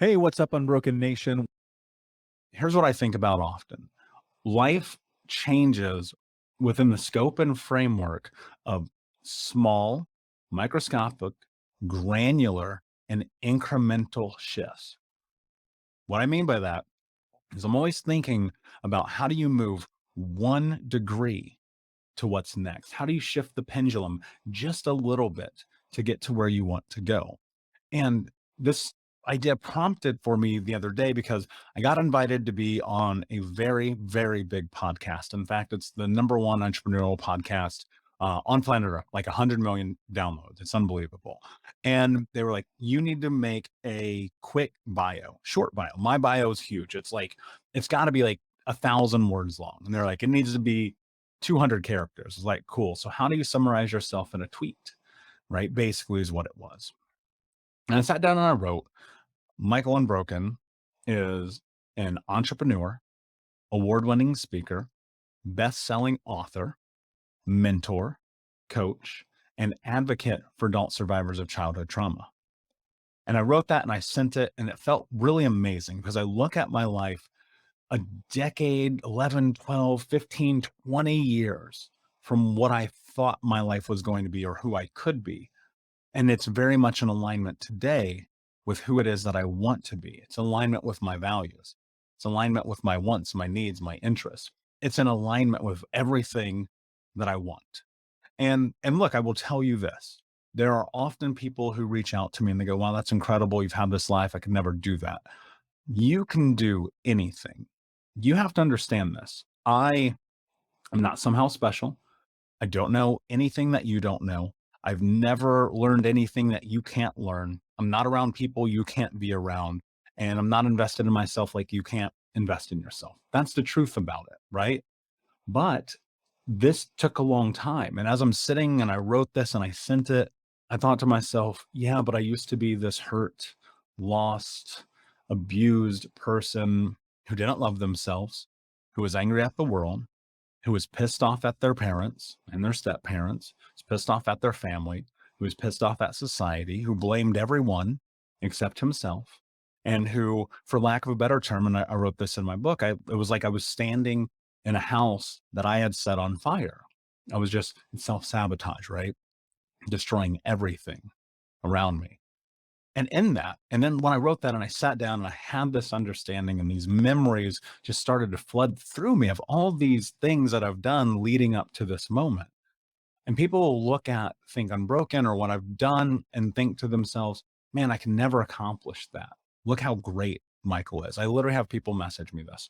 Hey, what's up, Unbroken Nation? Here's what I think about often. Life changes within the scope and framework of small, microscopic, granular, and incremental shifts. What I mean by that is I'm always thinking about how do you move 1 degree to what's next? How do you shift the pendulum just a little bit to get to where you want to go? And this idea prompted for me the other day because I got invited to be on a very, very big podcast. In fact, it's the number one entrepreneurial podcast on planet Earth, like 100 million downloads. It's unbelievable. And they were like, you need to make a quick bio, short bio. My bio is huge. It's got to be like 1,000 words long. And they're like, it needs to be 200 characters. It's like, cool. So how do you summarize yourself in a tweet? Right? Basically, is what it was. And I sat down and I wrote, Michael Unbroken is an entrepreneur, award-winning speaker, best-selling author, mentor, coach, and advocate for adult survivors of childhood trauma. And I wrote that and I sent it, and it felt really amazing because I look at my life a decade, 11, 12, 15, 20 years from what I thought my life was going to be or who I could be. And it's very much in alignment today with who it is that I want to be. It's alignment with my values. It's alignment with my wants, my needs, my interests. It's in alignment with everything that I want. And look, I will tell you this. There are often people who reach out to me and they go, wow, that's incredible. You've had this life. I could never do that. You can do anything. You have to understand this. I am not somehow special. I don't know anything that you don't know. I've never learned anything that you can't learn. I'm not around people you can't be around. And I'm not invested in myself like you can't invest in yourself. That's the truth about it, right? But this took a long time. And as I'm sitting and I wrote this and I sent it, I thought to myself, yeah, but I used to be this hurt, lost, abused person who didn't love themselves, who was angry at the world, who was pissed off at their parents and their step parents, was pissed off at their family, who was pissed off at society, who blamed everyone except himself, and who, for lack of a better term, and I wrote this in my book, it was like I was standing in a house that I had set on fire. I was just self-sabotage, right? Destroying everything around me. And in that, and then when I wrote that and I sat down and I had this understanding and these memories just started to flood through me of all these things that I've done leading up to this moment. And people will look at Think Unbroken or what I've done and think to themselves, man, I can never accomplish that. Look how great Michael is. I literally have people message me this.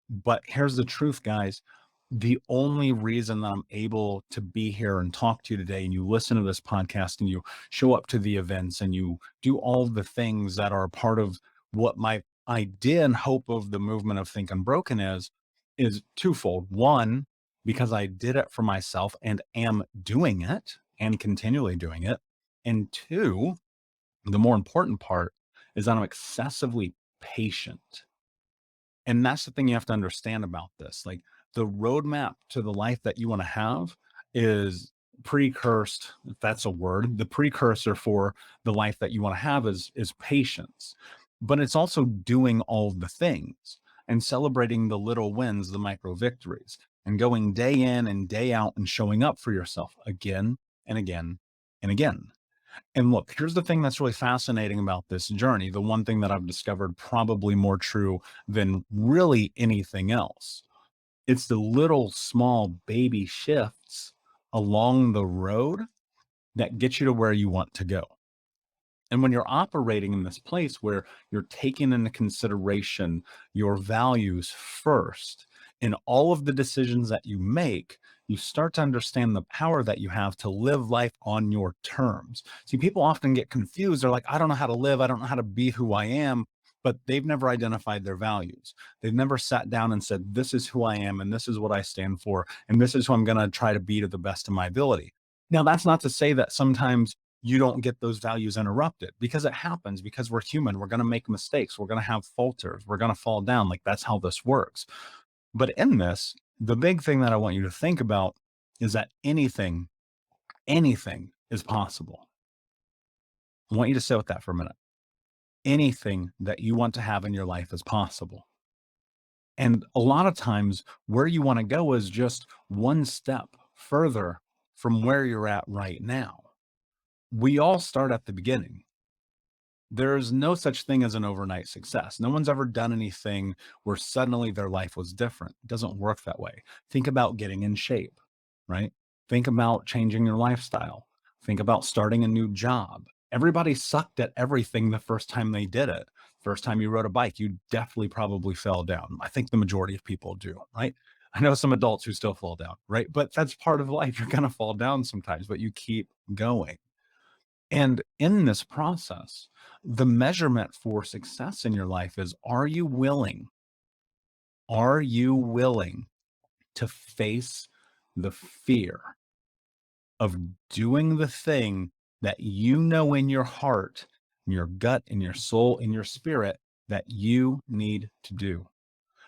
But here's the truth, guys. The only reason that I'm able to be here and talk to you today, and you listen to this podcast and you show up to the events and you do all the things that are a part of what my idea and hope of the movement of Think Unbroken is twofold. One, because I did it for myself and am doing it and continually doing it. And two, the more important part is that I'm excessively patient. And that's the thing you have to understand about this. Like, the roadmap to the life that you want to have is precursed, if that's a word. The precursor for the life that you want to have is patience. But it's also doing all the things and celebrating the little wins, the micro victories, and going day in and day out and showing up for yourself again and again and again. And look, here's the thing that's really fascinating about this journey. The one thing that I've discovered probably more true than really anything else. It's the little small baby shifts along the road that get you to where you want to go. And when you're operating in this place where you're taking into consideration your values first in all of the decisions that you make, you start to understand the power that you have to live life on your terms. See, people often get confused. They're like, I don't know how to live. I don't know how to be who I am, but they've never identified their values. They've never sat down and said, this is who I am, and this is what I stand for, and this is who I'm going to try to be to the best of my ability. Now, that's not to say that sometimes you don't get those values interrupted, because it happens, because we're human. We're going to make mistakes. We're going to have falters. We're going to fall down. Like, that's how this works. But in this, the big thing that I want you to think about is that anything is possible. I want you to sit with that for a minute. anything that you want to have in your life is possible. And a lot of times, where you want to go is just one step further from where you're at right now. We all start at the beginning. There's no such thing as an overnight success. No one's ever done anything where suddenly their life was different. It doesn't work that way. Think about getting in shape, right? Think about changing your lifestyle. Think about starting a new job. Everybody sucked at everything the first time they did it. First time you rode a bike, you definitely probably fell down. I think the majority of people do, right? I know some adults who still fall down, right? But that's part of life. You're going to fall down sometimes, but you keep going. And in this process, the measurement for success in your life is, are you willing to face the fear of doing the thing that you know in your heart, in your gut, in your soul, in your spirit that you need to do?